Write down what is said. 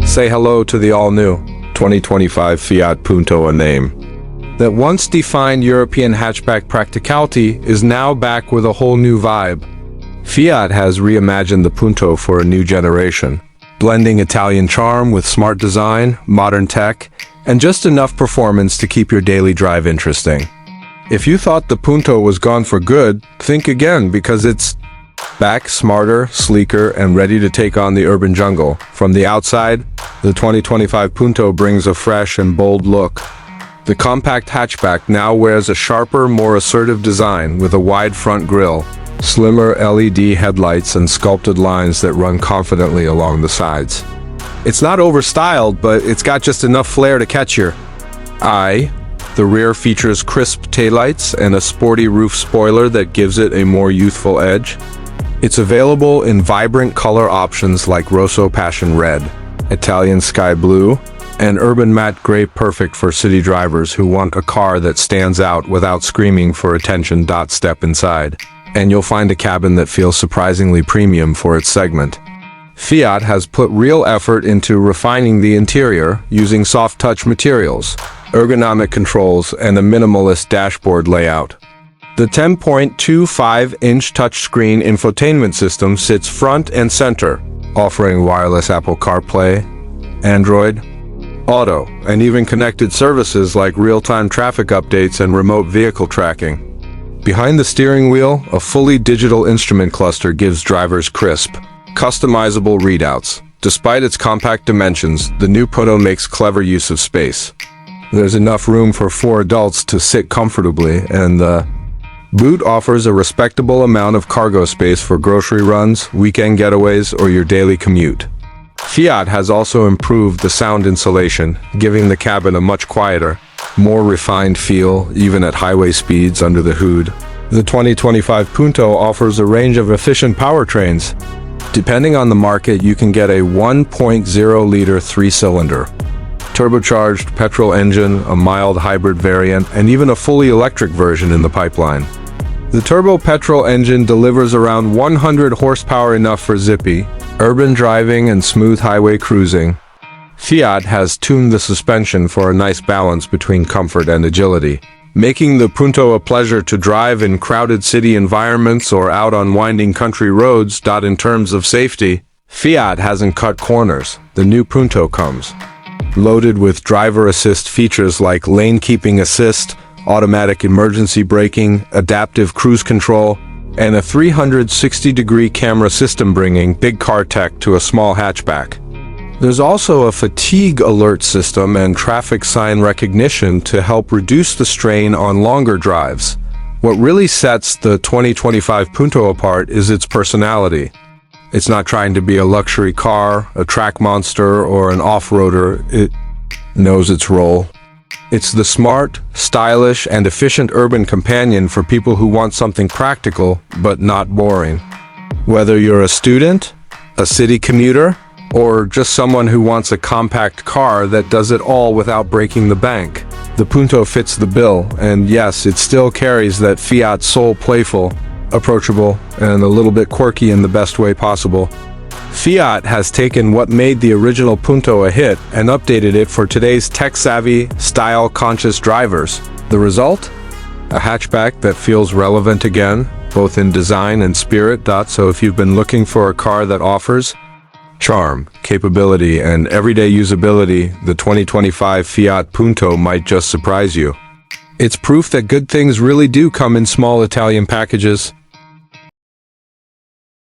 Say hello to the all-new 2025 Fiat Punto, a name that once defined European hatchback practicality is now back with a whole new vibe. Fiat has reimagined the Punto for a new generation, blending Italian charm with smart design, modern tech, and just enough performance to keep your daily drive interesting. If you thought the Punto was gone for good, think again, because it's back, smarter, sleeker, and ready to take on the urban jungle. From the outside, the 2025 Punto brings a fresh and bold look. The compact hatchback now wears a sharper, more assertive design with a wide front grille, slimmer LED headlights, and sculpted lines that run confidently along the sides. It's not overstyled, but it's got just enough flair to catch your eye. The rear features crisp taillights and a sporty roof spoiler that gives it a more youthful edge. It's available in vibrant color options like Rosso Passion Red, Italian Sky Blue, and Urban Matte Gray, perfect for city drivers who want a car that stands out without screaming for attention. Step inside, and you'll find a cabin that feels surprisingly premium for its segment. Fiat has put real effort into refining the interior using soft-touch materials, ergonomic controls, and a minimalist dashboard layout. The 10.25-inch touchscreen infotainment system sits front and center, offering wireless Apple CarPlay, Android Auto, and even connected services like real-time traffic updates and remote vehicle tracking. Behind the steering wheel, a fully digital instrument cluster gives drivers crisp, customizable readouts. Despite its compact dimensions, the new Punto makes clever use of space. There's enough room for 4 adults to sit comfortably, and the boot offers a respectable amount of cargo space for grocery runs, weekend getaways, or your daily commute. Fiat has also improved the sound insulation, giving the cabin a much quieter, more refined feel, even at highway speeds under the hood. The 2025 Punto offers a range of efficient powertrains. Depending on the market, you can get a 1.0-liter 3-cylinder, turbocharged petrol engine, a mild hybrid variant, and even a fully electric version in the pipeline. The turbo petrol engine delivers around 100 horsepower, enough for zippy, urban driving and smooth highway cruising. Fiat has tuned the suspension for a nice balance between comfort and agility, making the Punto a pleasure to drive in crowded city environments or out on winding country roads. In terms of safety, Fiat hasn't cut corners. The new Punto comes loaded with driver assist features like lane keeping assist, automatic emergency braking, adaptive cruise control, and a 360-degree camera system, bringing big car tech to a small hatchback. There's also a fatigue alert system and traffic sign recognition to help reduce the strain on longer drives. What really sets the 2025 Punto apart is its personality. It's not trying to be a luxury car, a track monster, or an off-roader. It knows its role. It's the smart, stylish, and efficient urban companion for people who want something practical but not boring. Whether you're a student, a city commuter, or just someone who wants a compact car that does it all without breaking the bank, the Punto fits the bill. And yes, it still carries that Fiat soul, playful, approachable, and a little bit quirky in the best way possible. Fiat has taken what made the original Punto a hit and updated it for today's tech-savvy, style-conscious drivers. The result? A hatchback that feels relevant again, both in design and spirit. So if you've been looking for a car that offers charm, capability, and everyday usability, the 2025 Fiat Punto might just surprise you. It's proof that good things really do come in small Italian packages.